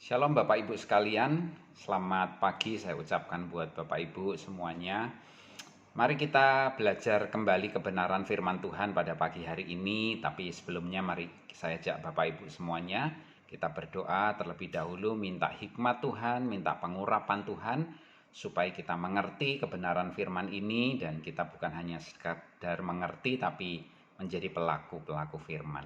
Shalom Bapak Ibu sekalian, selamat pagi saya ucapkan buat Bapak Ibu semuanya. Mari kita belajar kembali kebenaran firman Tuhan pada pagi hari ini. Tapi sebelumnya mari saya ajak Bapak Ibu semuanya, kita berdoa terlebih dahulu, minta hikmat Tuhan, minta pengurapan Tuhan, supaya kita mengerti kebenaran firman ini dan kita bukan hanya sekadar mengerti tapi menjadi pelaku-pelaku firman.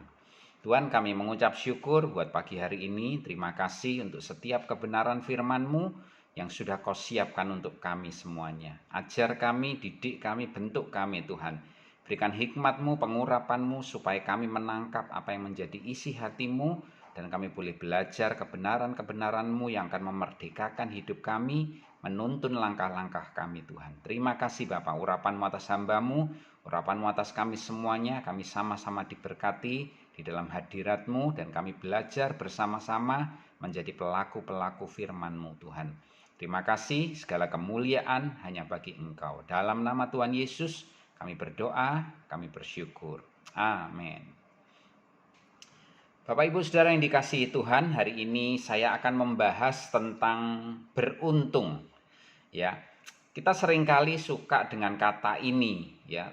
Tuhan, kami mengucap syukur buat pagi hari ini. Terima kasih untuk setiap kebenaran firman-Mu yang sudah Kau siapkan untuk kami semuanya. Ajar kami, didik kami, bentuk kami Tuhan. Berikan hikmat-Mu, pengurapan-Mu supaya kami menangkap apa yang menjadi isi hati-Mu dan kami boleh belajar kebenaran-kebenaran-Mu yang akan memerdekakan hidup kami, menuntun langkah-langkah kami Tuhan. Terima kasih Bapak, urapan-Mu atas hamba-Mu, urapan-Mu atas kami semuanya. Kami sama-sama diberkati di dalam hadirat-Mu dan kami belajar bersama-sama menjadi pelaku-pelaku firman-Mu Tuhan. Terima kasih, segala kemuliaan hanya bagi Engkau. Dalam nama Tuhan Yesus kami berdoa, kami bersyukur. Amin. Bapak Ibu Saudara yang dikasihi Tuhan, hari ini saya akan membahas tentang beruntung. Ya, kita seringkali suka dengan kata ini, ya,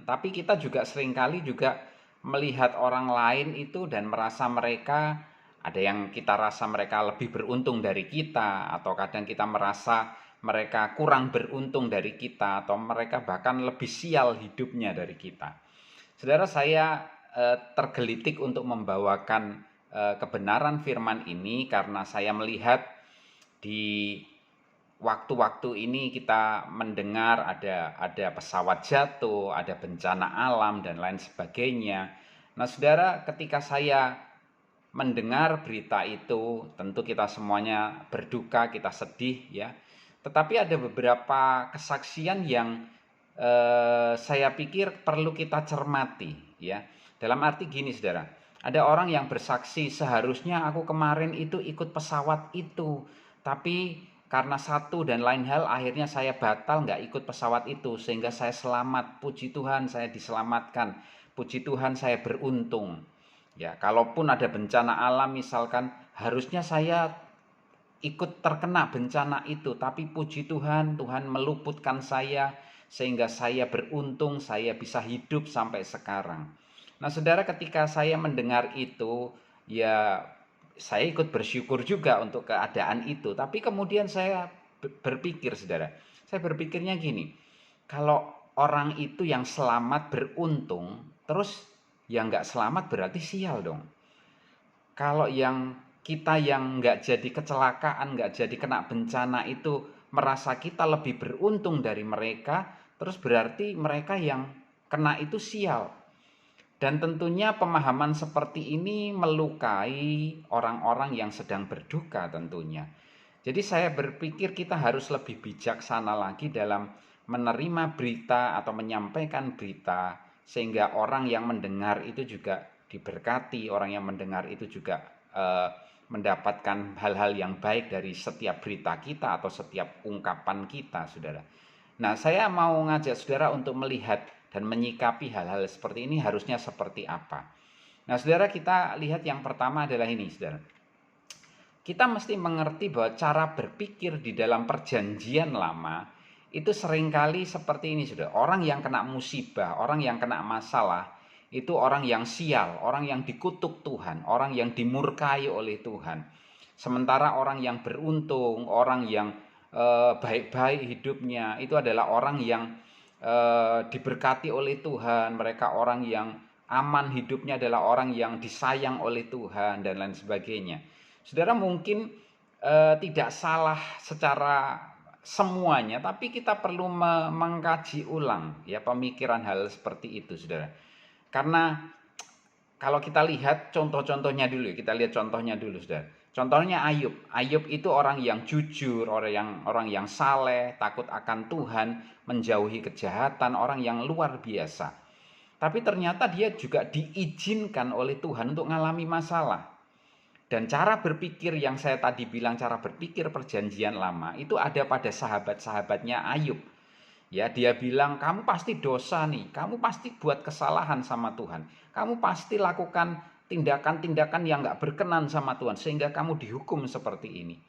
tapi kita juga seringkali juga melihat orang lain itu dan merasa mereka, ada yang kita rasa mereka lebih beruntung dari kita, atau kadang kita merasa mereka kurang beruntung dari kita, atau mereka bahkan lebih sial hidupnya dari kita. Saudara, saya tergelitik untuk membawakan kebenaran firman ini karena saya melihat di waktu-waktu ini kita mendengar ada pesawat jatuh, ada bencana alam dan lain sebagainya. Nah, saudara, ketika saya mendengar berita itu, tentu kita semuanya berduka, kita sedih ya. Tetapi ada beberapa kesaksian yang saya pikir perlu kita cermati ya. Dalam arti gini, saudara, ada orang yang bersaksi, seharusnya aku kemarin itu ikut pesawat itu, tapi karena satu dan lain hal akhirnya saya batal nggak ikut pesawat itu sehingga saya selamat. Puji Tuhan saya diselamatkan. Puji Tuhan saya beruntung. Ya, kalaupun ada bencana alam misalkan harusnya saya ikut terkena bencana itu, tapi puji Tuhan, Tuhan meluputkan saya sehingga saya beruntung, saya bisa hidup sampai sekarang. Nah, saudara, ketika saya mendengar itu, ya saya ikut bersyukur juga untuk keadaan itu. Tapi kemudian saya berpikir, saudara, saya berpikirnya gini, kalau orang itu yang selamat beruntung, terus yang nggak selamat berarti sial dong. Kalau yang kita yang nggak jadi kecelakaan, nggak jadi kena bencana itu merasa kita lebih beruntung dari mereka, terus berarti mereka yang kena itu sial. Dan tentunya pemahaman seperti ini melukai orang-orang yang sedang berduka tentunya. Jadi saya berpikir kita harus lebih bijaksana lagi dalam menerima berita atau menyampaikan berita, sehingga orang yang mendengar itu juga diberkati, orang yang mendengar itu juga mendapatkan hal-hal yang baik dari setiap berita kita atau setiap ungkapan kita, saudara. Nah, saya mau ngajak saudara untuk melihat dan menyikapi hal-hal seperti ini harusnya seperti apa. Nah, saudara, kita lihat yang pertama adalah ini, saudara. Kita mesti mengerti bahwa cara berpikir di dalam perjanjian lama itu seringkali seperti ini, saudara. Orang yang kena musibah, orang yang kena masalah, itu orang yang sial, orang yang dikutuk Tuhan, orang yang dimurkai oleh Tuhan. Sementara orang yang beruntung, orang yang baik-baik hidupnya, itu adalah orang yang diberkati oleh Tuhan. Mereka orang yang aman hidupnya adalah orang yang disayang oleh Tuhan dan lain sebagainya. Saudara, mungkin tidak salah secara semuanya, tapi kita perlu mengkaji ulang ya pemikiran hal seperti itu, saudara. Karena kalau kita lihat contoh-contohnya dulu, kita lihat contohnya dulu, saudara. Contohnya Ayub. Ayub itu orang yang jujur, orang yang saleh, takut akan Tuhan, menjauhi kejahatan, orang yang luar biasa. Tapi ternyata dia juga diizinkan oleh Tuhan untuk mengalami masalah. Dan cara berpikir yang saya tadi bilang, cara berpikir perjanjian lama, itu ada pada sahabat-sahabatnya Ayub. Ya, dia bilang, kamu pasti dosa nih, kamu pasti buat kesalahan sama Tuhan, kamu pasti lakukan tindakan-tindakan yang nggak berkenan sama Tuhan sehingga kamu dihukum seperti ini.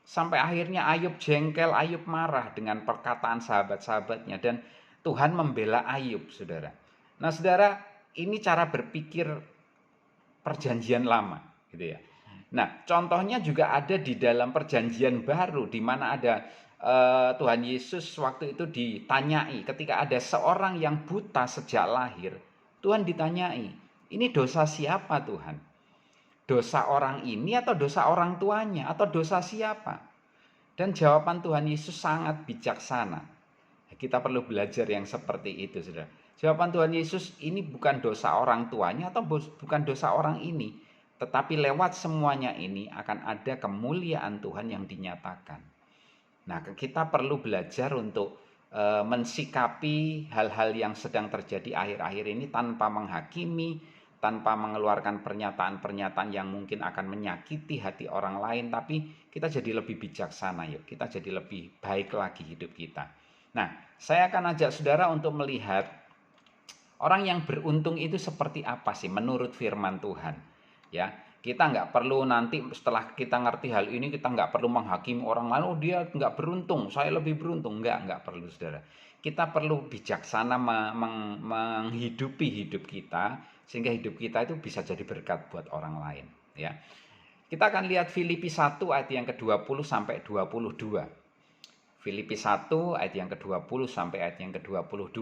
Sampai akhirnya Ayub jengkel, Ayub marah dengan perkataan sahabat-sahabatnya dan Tuhan membela Ayub, saudara. Nah, saudara, ini cara berpikir perjanjian lama, gitu ya. Nah, contohnya juga ada di dalam perjanjian baru, di mana ada Tuhan Yesus waktu itu ditanyai ketika ada seorang yang buta sejak lahir. Tuhan ditanyai, ini dosa siapa Tuhan? Dosa orang ini atau dosa orang tuanya atau dosa siapa? Dan jawaban Tuhan Yesus sangat bijaksana. Kita perlu belajar yang seperti itu, saudara. Jawaban Tuhan Yesus, ini bukan dosa orang tuanya atau bukan dosa orang ini, tetapi lewat semuanya ini akan ada kemuliaan Tuhan yang dinyatakan. Nah, kita perlu belajar untuk mensikapi hal-hal yang sedang terjadi akhir-akhir ini tanpa menghakimi, tanpa mengeluarkan pernyataan-pernyataan yang mungkin akan menyakiti hati orang lain, tapi kita jadi lebih bijaksana, yuk. Kita jadi lebih baik lagi hidup kita. Nah, saya akan ajak saudara untuk melihat orang yang beruntung itu seperti apa sih menurut firman Tuhan. Ya, kita nggak perlu nanti setelah kita ngerti hal ini kita nggak perlu menghakimi orang lain. Oh, dia nggak beruntung, saya lebih beruntung. Nggak perlu, saudara. Kita perlu bijaksana menghidupi hidup kita sehingga hidup kita itu bisa jadi berkat buat orang lain. Ya, kita akan lihat Filipi 1 ayat yang ke-20 sampai 22. Filipi 1 ayat yang ke-20 sampai ayat yang ke-22.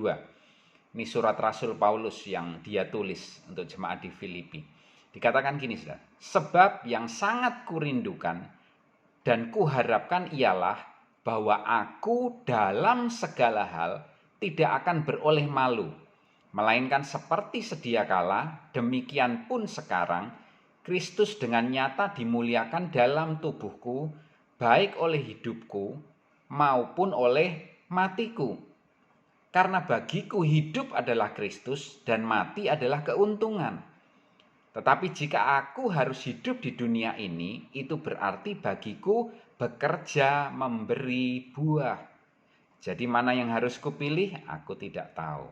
Ini surat Rasul Paulus yang dia tulis untuk jemaat di Filipi. Dikatakan gini, saudara. Sebab yang sangat kurindukan dan kuharapkan ialah bahwa aku dalam segala hal tidak akan beroleh malu, melainkan seperti sedia kala, demikian pun sekarang, Kristus dengan nyata dimuliakan dalam tubuhku, baik oleh hidupku maupun oleh matiku. Karena bagiku hidup adalah Kristus dan mati adalah keuntungan. Tetapi jika aku harus hidup di dunia ini, itu berarti bagiku bekerja memberi buah. Jadi mana yang harus kupilih? Aku tidak tahu.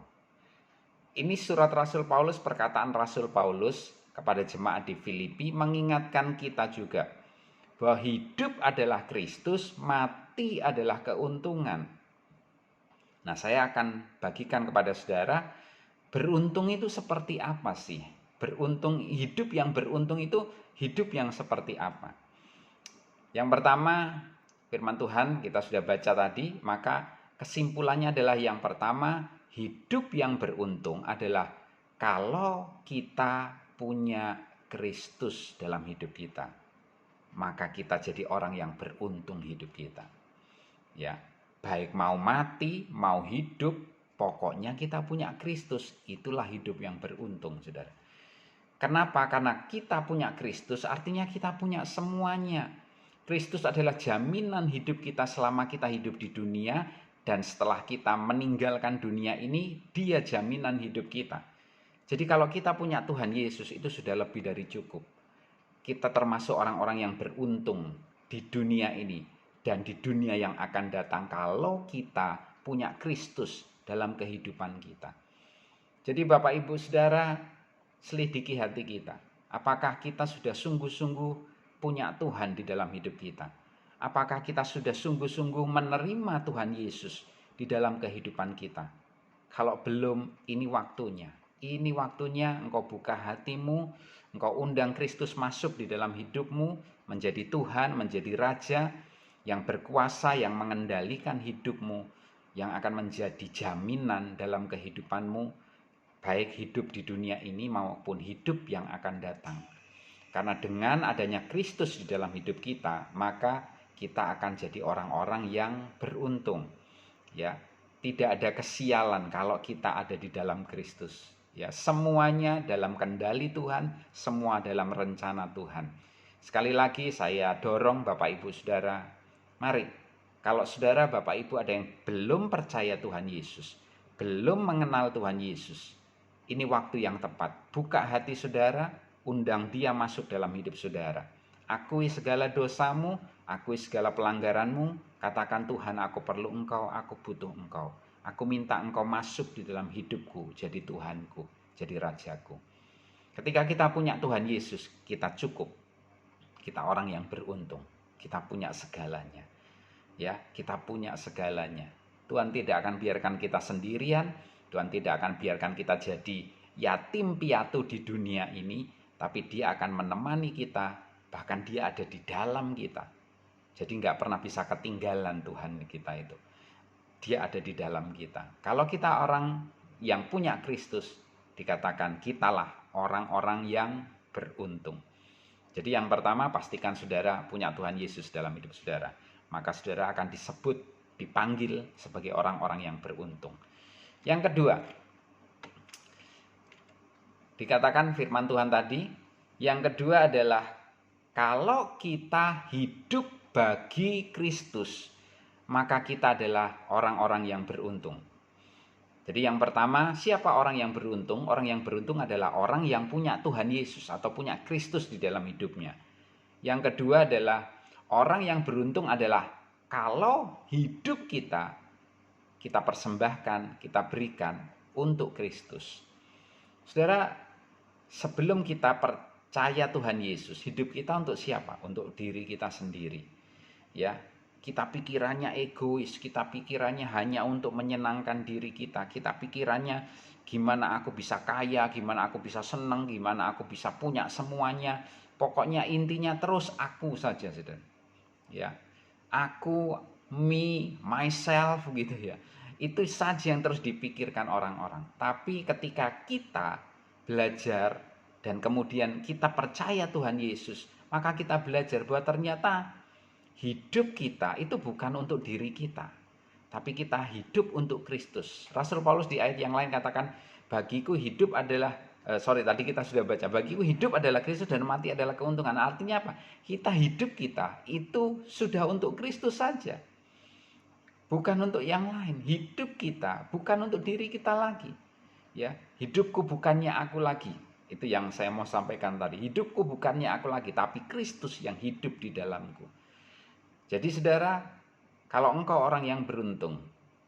Ini surat Rasul Paulus, perkataan Rasul Paulus kepada jemaat di Filipi mengingatkan kita juga bahwa hidup adalah Kristus, mati adalah keuntungan. Nah, saya akan bagikan kepada saudara, beruntung itu seperti apa sih? Beruntung, hidup yang beruntung itu hidup yang seperti apa? Yang pertama, firman Tuhan kita sudah baca tadi, maka kesimpulannya adalah yang pertama, hidup yang beruntung adalah kalau kita punya Kristus dalam hidup kita, maka kita jadi orang yang beruntung hidup kita. Ya, baik mau mati, mau hidup, pokoknya kita punya Kristus. Itulah hidup yang beruntung, saudara. Kenapa? Karena kita punya Kristus, artinya kita punya semuanya. Kristus adalah jaminan hidup kita selama kita hidup di dunia, dan setelah kita meninggalkan dunia ini, dia jaminan hidup kita. Jadi kalau kita punya Tuhan Yesus, itu sudah lebih dari cukup. Kita termasuk orang-orang yang beruntung di dunia ini dan di dunia yang akan datang kalau kita punya Kristus dalam kehidupan kita. Jadi Bapak Ibu Saudara, selidiki hati kita. Apakah kita sudah sungguh-sungguh punya Tuhan di dalam hidup kita? Apakah kita sudah sungguh-sungguh menerima Tuhan Yesus di dalam kehidupan kita? Kalau belum, ini waktunya. Ini waktunya engkau buka hatimu, engkau undang Kristus masuk di dalam hidupmu, menjadi Tuhan, menjadi Raja, yang berkuasa, yang mengendalikan hidupmu, yang akan menjadi jaminan dalam kehidupanmu, baik hidup di dunia ini maupun hidup yang akan datang. Karena dengan adanya Kristus di dalam hidup kita, maka kita akan jadi orang-orang yang beruntung. Ya, tidak ada kesialan kalau kita ada di dalam Kristus. Ya, semuanya dalam kendali Tuhan, semua dalam rencana Tuhan. Sekali lagi saya dorong Bapak Ibu Saudara, mari, kalau saudara Bapak Ibu ada yang belum percaya Tuhan Yesus, belum mengenal Tuhan Yesus, ini waktu yang tepat. Buka hati saudara, undang dia masuk dalam hidup saudara. Akui segala dosamu, akui segala pelanggaranmu, katakan Tuhan aku perlu engkau, aku butuh engkau. Aku minta engkau masuk di dalam hidupku, jadi Tuhanku, jadi Rajaku. Ketika kita punya Tuhan Yesus, kita cukup. Kita orang yang beruntung. Kita punya segalanya. Ya, kita punya segalanya. Tuhan tidak akan biarkan kita sendirian. Tuhan tidak akan biarkan kita jadi yatim piatu di dunia ini, tapi Dia akan menemani kita, bahkan Dia ada di dalam kita. Jadi nggak pernah bisa ketinggalan Tuhan kita itu. Dia ada di dalam kita. Kalau kita orang yang punya Kristus, dikatakan kitalah orang-orang yang beruntung. Jadi yang pertama, pastikan saudara punya Tuhan Yesus dalam hidup saudara. Maka saudara akan disebut, dipanggil sebagai orang-orang yang beruntung. Yang kedua, dikatakan firman Tuhan tadi, yang kedua adalah kalau kita hidup bagi Kristus, maka kita adalah orang-orang yang beruntung. Jadi yang pertama, siapa orang yang beruntung? Orang yang beruntung adalah orang yang punya Tuhan Yesus atau punya Kristus di dalam hidupnya. Yang kedua adalah orang yang beruntung adalah kalau hidup kita persembahkan, kita berikan untuk Kristus. Saudara, sebelum kita percaya Tuhan Yesus, hidup kita untuk siapa? Untuk diri kita sendiri. Ya, kita pikirannya egois, kita pikirannya hanya untuk menyenangkan diri kita. Kita pikirannya gimana aku bisa kaya, gimana aku bisa senang, gimana aku bisa punya semuanya. Pokoknya intinya terus aku saja, saudara. Ya, aku, me, myself gitu ya. Itu saja yang terus dipikirkan orang-orang. Tapi ketika kita belajar dan kemudian kita percaya Tuhan Yesus, maka kita belajar bahwa ternyata hidup kita itu bukan untuk diri kita, tapi kita hidup untuk Kristus. Rasul Paulus di ayat yang lain katakan, bagiku hidup adalah tadi kita sudah baca, bagiku hidup adalah Kristus dan mati adalah keuntungan. Artinya apa? Hidup kita itu sudah untuk Kristus saja, bukan untuk yang lain. Hidup kita bukan untuk diri kita lagi. Ya, hidupku bukannya aku lagi. Itu yang saya mau sampaikan tadi. Hidupku bukannya aku lagi, tapi Kristus yang hidup di dalamku. Jadi saudara, kalau engkau orang yang beruntung,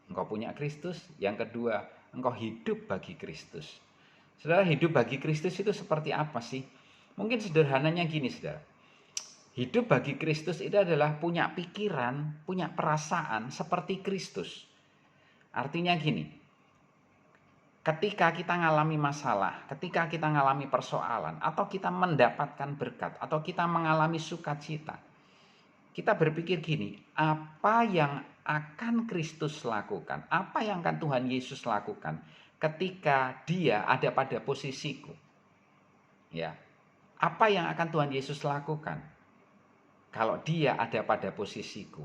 engkau punya Kristus. Yang kedua, engkau hidup bagi Kristus. Saudara, hidup bagi Kristus itu seperti apa sih? Mungkin sederhananya gini, saudara. Hidup bagi Kristus itu adalah punya pikiran, punya perasaan seperti Kristus. Artinya gini, ketika kita mengalami masalah, ketika kita mengalami persoalan, atau kita mendapatkan berkat, atau kita mengalami sukacita, kita berpikir gini, apa yang akan Kristus lakukan? Apa yang akan Tuhan Yesus lakukan ketika Dia ada pada posisiku? Ya. Apa yang akan Tuhan Yesus lakukan kalau Dia ada pada posisiku?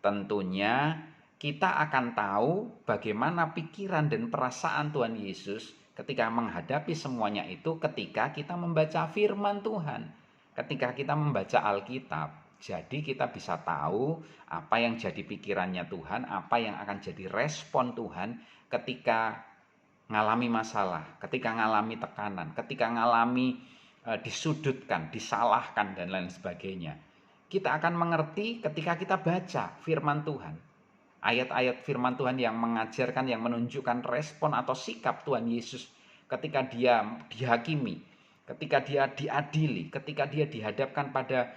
Tentunya kita akan tahu bagaimana pikiran dan perasaan Tuhan Yesus ketika menghadapi semuanya itu ketika kita membaca firman Tuhan, ketika kita membaca Alkitab. Jadi kita bisa tahu apa yang jadi pikirannya Tuhan, apa yang akan jadi respon Tuhan ketika ngalami masalah, ketika ngalami tekanan, ketika ngalami disudutkan, disalahkan dan lain sebagainya. Kita akan mengerti ketika kita baca firman Tuhan. Ayat-ayat firman Tuhan yang mengajarkan, yang menunjukkan respon atau sikap Tuhan Yesus ketika Dia dihakimi, ketika Dia diadili, ketika Dia dihadapkan pada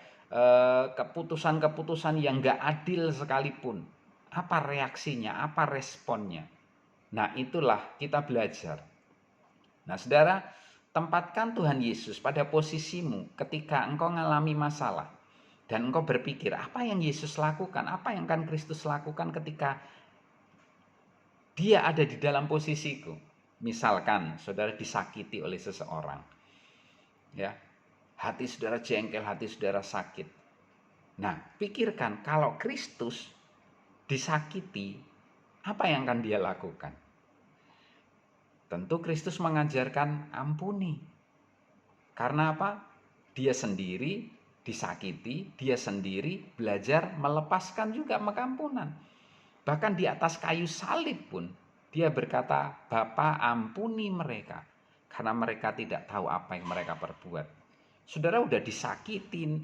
keputusan-keputusan yang gak adil sekalipun. Apa reaksinya, apa responnya? Nah, itulah kita belajar. Nah, saudara, tempatkan Tuhan Yesus pada posisimu ketika engkau mengalami masalah. Dan engkau berpikir, apa yang Yesus lakukan? Apa yang akan Kristus lakukan ketika Dia ada di dalam posisiku? Misalkan saudara disakiti oleh seseorang. Ya. Hati saudara jengkel, hati saudara sakit. Nah, pikirkan kalau Kristus disakiti, apa yang akan Dia lakukan? Tentu Kristus mengajarkan ampuni. Karena apa? Dia sendiri disakiti, Dia sendiri belajar melepaskan juga mengampunan. Bahkan di atas kayu salib pun Dia berkata, Bapa ampuni mereka, karena mereka tidak tahu apa yang mereka perbuat. Saudara udah disakitin,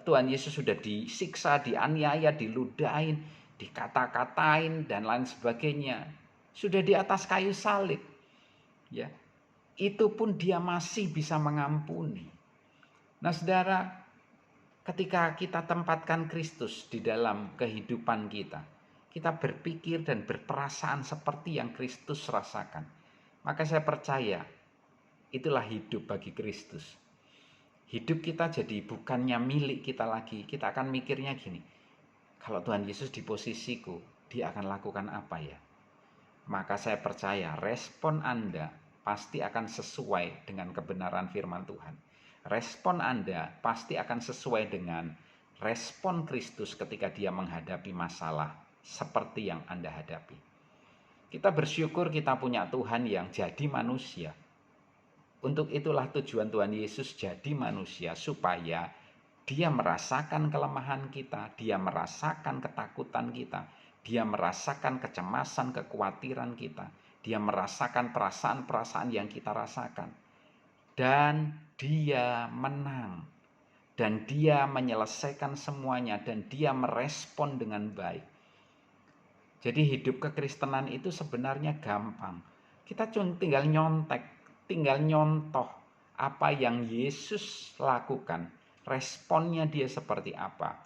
Tuhan Yesus sudah disiksa, dianiaya, diludahin, dikata-katain dan lain sebagainya. Sudah di atas kayu salib. Ya. itu pun dia masih bisa mengampuni. Nah saudara, ketika kita tempatkan Kristus di dalam kehidupan kita, kita berpikir dan berperasaan seperti yang Kristus rasakan, maka saya percaya itulah hidup bagi Kristus. Hidup kita jadi bukannya milik kita lagi. Kita akan mikirnya gini, kalau Tuhan Yesus di posisiku, dia akan lakukan apa ya? Maka saya percaya respon Anda pasti akan sesuai dengan kebenaran firman Tuhan. Respon Anda pasti akan sesuai dengan respon Kristus ketika dia menghadapi masalah seperti yang Anda hadapi. Kita bersyukur kita punya Tuhan yang jadi manusia. Untuk itulah tujuan Tuhan Yesus jadi manusia, supaya dia merasakan kelemahan kita, dia merasakan ketakutan kita, dia merasakan kecemasan, kekhawatiran kita, dia merasakan perasaan-perasaan yang kita rasakan. Dan dia menang, dan dia menyelesaikan semuanya, dan dia merespon dengan baik. Jadi hidup kekristenan itu sebenarnya gampang. Kita cuma tinggal nyontek, tinggal nyontoh apa yang Yesus lakukan, responnya dia seperti apa,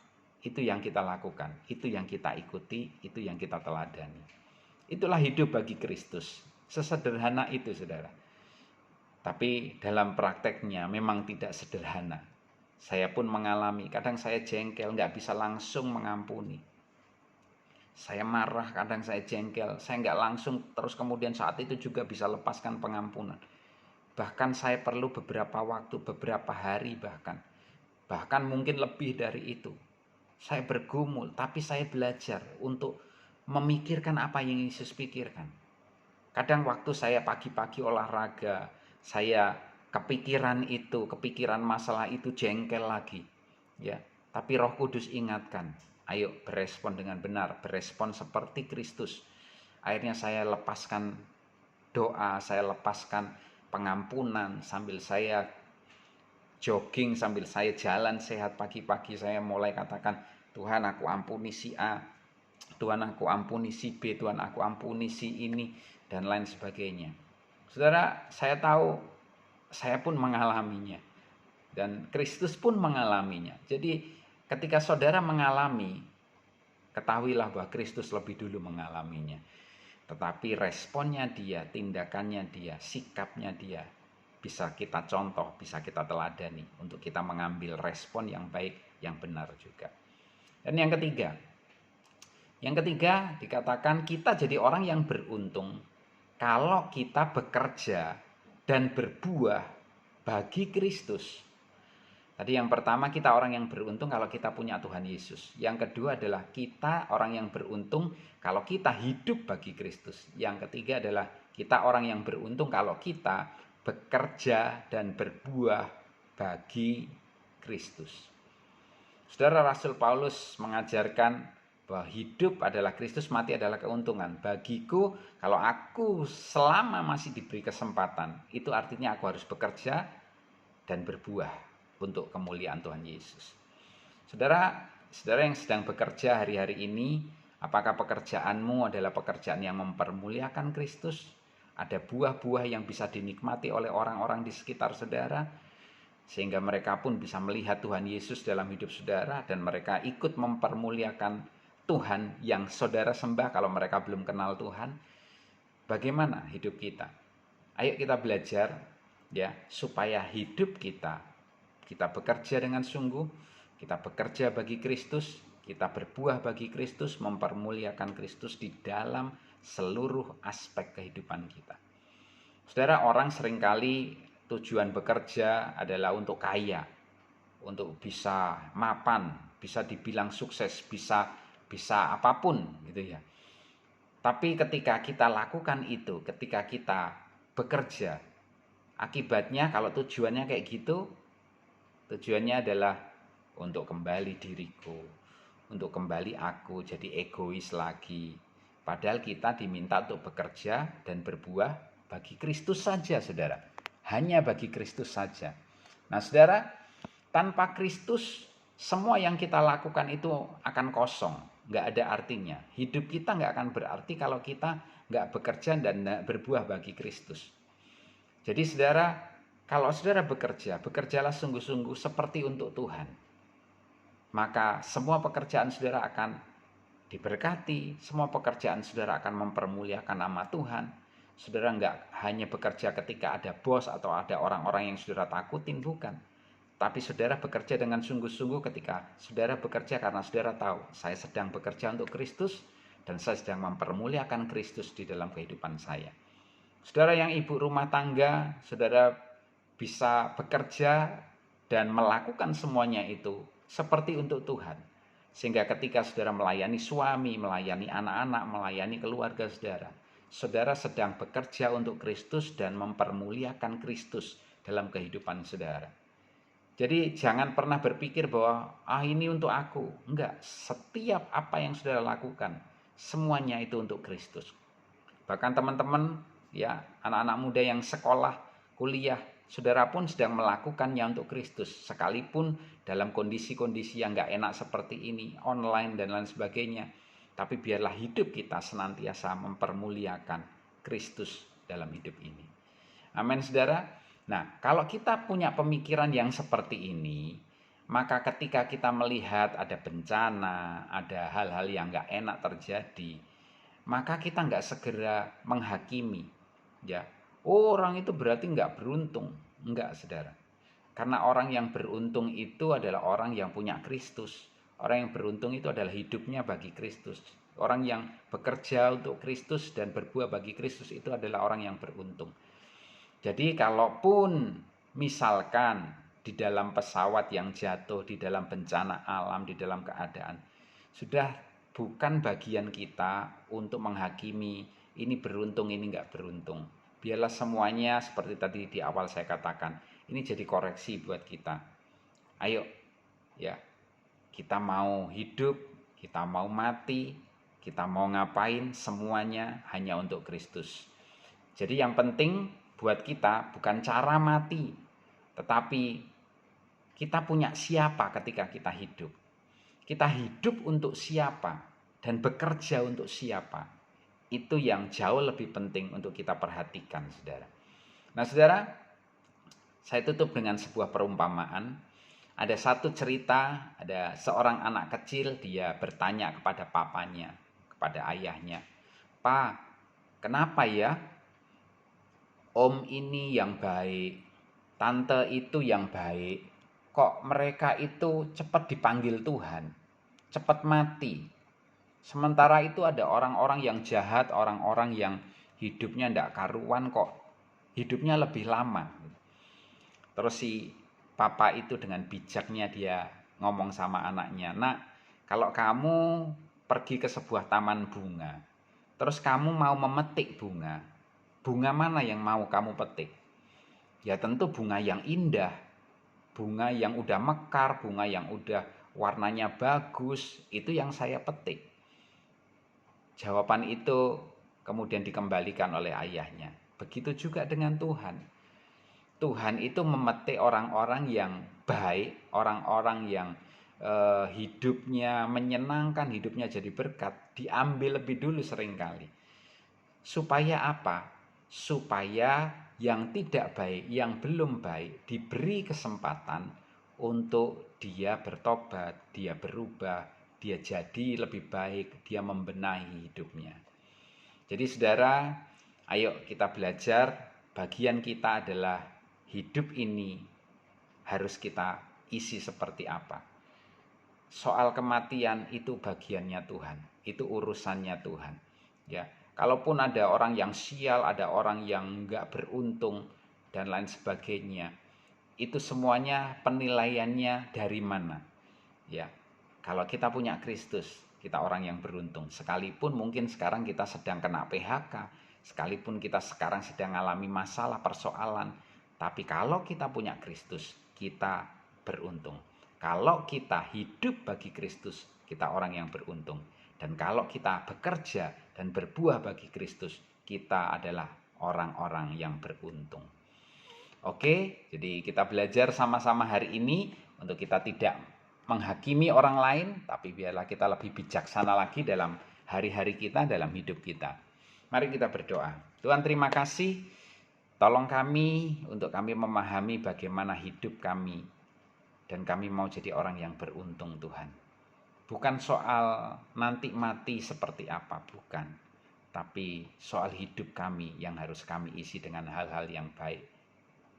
itu yang kita lakukan, itu yang kita ikuti, itu yang kita teladani. Itulah hidup bagi Kristus, sesederhana itu saudara. Tapi dalam prakteknya memang tidak sederhana. Saya pun mengalami, kadang saya jengkel, nggak bisa langsung mengampuni. Saya marah, kadang saya jengkel, saya nggak langsung terus kemudian saat itu juga bisa lepaskan pengampunan. Bahkan saya perlu beberapa waktu, beberapa hari bahkan mungkin lebih dari itu. Saya bergumul, tapi saya belajar untuk memikirkan apa yang Yesus pikirkan. Kadang waktu saya pagi-pagi olahraga, saya kepikiran masalah itu, jengkel lagi. Ya, tapi Roh Kudus ingatkan, ayo berespon dengan benar, berespon seperti Kristus. Akhirnya saya lepaskan doa, saya lepaskan pengampunan sambil saya jogging, sambil saya jalan sehat pagi-pagi. Saya mulai katakan, Tuhan aku ampuni si A, Tuhan aku ampuni si B, Tuhan aku ampuni si ini, dan lain sebagainya. Saudara, saya tahu saya pun mengalaminya, dan Kristus pun mengalaminya. Jadi ketika saudara mengalami, ketahuilah bahwa Kristus lebih dulu mengalaminya. Tetapi responnya dia, tindakannya dia, sikapnya dia bisa kita contoh, bisa kita teladani untuk kita mengambil respon yang baik, yang benar juga. Dan yang ketiga dikatakan kita jadi orang yang beruntung kalau kita bekerja dan berbuah bagi Kristus. Tadi yang pertama, kita orang yang beruntung kalau kita punya Tuhan Yesus. Yang kedua adalah kita orang yang beruntung kalau kita hidup bagi Kristus. Yang ketiga adalah kita orang yang beruntung kalau kita bekerja dan berbuah bagi Kristus. Saudara, Rasul Paulus mengajarkan bahwa hidup adalah Kristus, mati adalah keuntungan. Bagiku, kalau aku selama masih diberi kesempatan, itu artinya aku harus bekerja dan berbuah untuk kemuliaan Tuhan Yesus. Saudara yang sedang bekerja hari-hari ini, apakah pekerjaanmu adalah pekerjaan yang mempermuliakan Kristus? Ada buah-buah yang bisa dinikmati oleh orang-orang di sekitar saudara, sehingga mereka pun bisa melihat Tuhan Yesus dalam hidup saudara, dan mereka ikut mempermuliakan Tuhan yang saudara sembah kalau mereka belum kenal Tuhan. Bagaimana hidup kita? Ayo kita belajar ya, supaya hidup kita bekerja dengan sungguh, kita bekerja bagi Kristus, kita berbuah bagi Kristus, mempermuliakan Kristus di dalam seluruh aspek kehidupan kita. Saudara, orang seringkali tujuan bekerja adalah untuk kaya, untuk bisa mapan, bisa dibilang sukses, bisa apapun gitu ya. Tapi ketika kita lakukan itu, ketika kita bekerja, akibatnya kalau tujuannya kayak gitu, tujuannya adalah untuk kembali diriku, untuk kembali aku jadi egois lagi. Padahal kita diminta untuk bekerja dan berbuah bagi Kristus saja, saudara. Hanya bagi Kristus saja. Nah, saudara, tanpa Kristus, semua yang kita lakukan itu akan kosong, nggak ada artinya. Hidup kita nggak akan berarti kalau kita nggak bekerja dan nggak berbuah bagi Kristus. Jadi saudara, kalau saudara bekerja, bekerjalah sungguh-sungguh seperti untuk Tuhan. Maka semua pekerjaan saudara akan diberkati, semua pekerjaan saudara akan mempermuliakan nama Tuhan. Saudara nggak hanya bekerja ketika ada bos atau ada orang-orang yang saudara takutin, bukan. Tapi saudara bekerja dengan sungguh-sungguh ketika saudara bekerja karena saudara tahu, saya sedang bekerja untuk Kristus dan saya sedang mempermuliakan Kristus di dalam kehidupan saya. Saudara yang ibu rumah tangga, saudara bisa bekerja dan melakukan semuanya itu seperti untuk Tuhan. Sehingga ketika saudara melayani suami, melayani anak-anak, melayani keluarga saudara, saudara sedang bekerja untuk Kristus dan mempermuliakan Kristus dalam kehidupan saudara. Jadi jangan pernah berpikir bahwa ini untuk aku. Enggak, setiap apa yang saudara lakukan, semuanya itu untuk Kristus. Bahkan teman-teman, ya, anak-anak muda yang sekolah, kuliah, saudara pun sedang melakukannya untuk Kristus. Sekalipun dalam kondisi-kondisi yang enggak enak seperti ini, online dan lain sebagainya. Tapi biarlah hidup kita senantiasa mempermuliakan Kristus dalam hidup ini. Amin, saudara. Nah, kalau kita punya pemikiran yang seperti ini, maka ketika kita melihat ada bencana, ada hal-hal yang enggak enak terjadi, maka kita enggak segera menghakimi. Ya, orang itu berarti enggak beruntung. Enggak, saudara. Karena orang yang beruntung itu adalah orang yang punya Kristus. Orang yang beruntung itu adalah hidupnya bagi Kristus. Orang yang bekerja untuk Kristus dan berbuah bagi Kristus itu adalah orang yang beruntung. Jadi kalaupun misalkan di dalam pesawat yang jatuh, di dalam bencana alam, di dalam keadaan, sudah bukan bagian kita untuk menghakimi ini beruntung, ini enggak beruntung. Biarlah semuanya seperti tadi di awal saya katakan, ini jadi koreksi buat kita. Ayo, ya, kita mau hidup, kita mau mati, kita mau ngapain, semuanya hanya untuk Kristus. Jadi yang penting buat kita bukan cara mati, tetapi kita punya siapa ketika kita hidup. Kita hidup untuk siapa dan bekerja untuk siapa. Itu yang jauh lebih penting untuk kita perhatikan, saudara. Nah, saudara, saya tutup dengan sebuah perumpamaan. Ada satu cerita, ada seorang anak kecil, dia bertanya kepada papanya, kepada ayahnya, "Pak, kenapa ya om ini yang baik, tante itu yang baik, kok mereka itu cepat dipanggil Tuhan, cepat mati. Sementara itu ada orang-orang yang jahat, orang-orang yang hidupnya tidak karuan kok hidupnya lebih lama." Terus si papa itu dengan bijaknya dia ngomong sama anaknya, "Nak, kalau kamu pergi ke sebuah taman bunga, terus kamu mau memetik bunga, bunga mana yang mau kamu petik? Ya tentu bunga yang indah, bunga yang udah mekar, bunga yang udah warnanya bagus, itu yang saya petik." Jawaban itu kemudian dikembalikan oleh ayahnya. Begitu juga dengan Tuhan. Tuhan itu memetik orang-orang yang baik, orang-orang yang hidupnya menyenangkan, hidupnya jadi berkat, diambil lebih dulu seringkali. Supaya apa? Supaya yang tidak baik, yang belum baik, diberi kesempatan untuk dia bertobat, dia berubah, dia jadi lebih baik, dia membenahi hidupnya. Jadi saudara, ayo kita belajar, bagian kita adalah hidup ini harus kita isi seperti apa. Soal kematian itu bagiannya Tuhan, itu urusannya Tuhan. Ya, kalaupun ada orang yang sial, ada orang yang enggak beruntung dan lain sebagainya, itu semuanya penilaiannya dari mana? Ya, kalau kita punya Kristus, kita orang yang beruntung. Sekalipun mungkin sekarang kita sedang kena PHK, sekalipun kita sekarang sedang mengalami masalah, persoalan, tapi kalau kita punya Kristus, kita beruntung. Kalau kita hidup bagi Kristus, kita orang yang beruntung. Dan kalau kita bekerja dan berbuah bagi Kristus, kita adalah orang-orang yang beruntung. Oke, jadi kita belajar sama-sama hari ini untuk kita tidak menghakimi orang lain, tapi biarlah kita lebih bijaksana lagi dalam hari-hari kita, dalam hidup kita. Mari kita berdoa. Tuhan, terima kasih Tolong kami untuk kami memahami bagaimana hidup kami, dan kami mau jadi orang yang beruntung Tuhan. Bukan soal nanti mati seperti apa, bukan. Tapi soal hidup kami yang harus kami isi dengan hal-hal yang baik.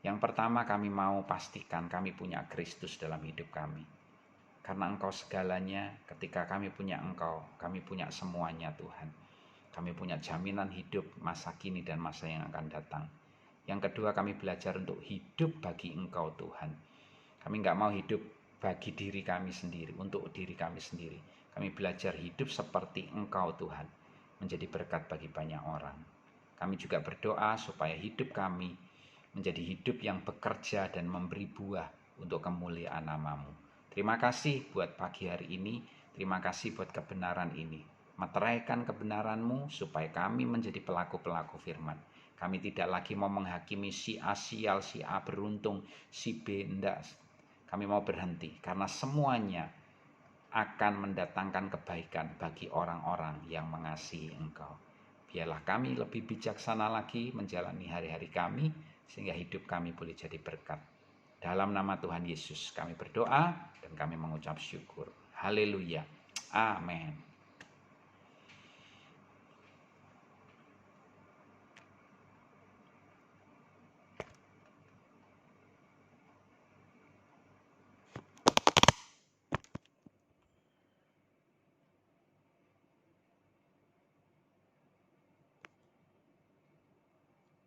Yang pertama, kami mau pastikan kami punya Kristus dalam hidup kami. Karena Engkau segalanya, ketika kami punya Engkau, kami punya semuanya Tuhan. Kami punya jaminan hidup masa kini dan masa yang akan datang. Yang kedua, kami belajar untuk hidup bagi Engkau Tuhan. Kami nggak mau hidup bagi diri kami sendiri, untuk diri kami sendiri. Kami belajar hidup seperti Engkau Tuhan, menjadi berkat bagi banyak orang. Kami juga berdoa supaya hidup kami menjadi hidup yang bekerja dan memberi buah untuk kemuliaan nama-Mu. Terima kasih buat pagi hari ini, terima kasih buat kebenaran ini. Meteraikan kebenaran-Mu supaya kami menjadi pelaku-pelaku firman. Kami tidak lagi mau menghakimi si A sial, si A beruntung, si B enggak. Kami mau berhenti karena semuanya akan mendatangkan kebaikan bagi orang-orang yang mengasihi Engkau. Biarlah kami lebih bijaksana lagi menjalani hari-hari kami, sehingga hidup kami boleh jadi berkat. Dalam nama Tuhan Yesus kami berdoa dan kami mengucap syukur. Haleluya. Amin.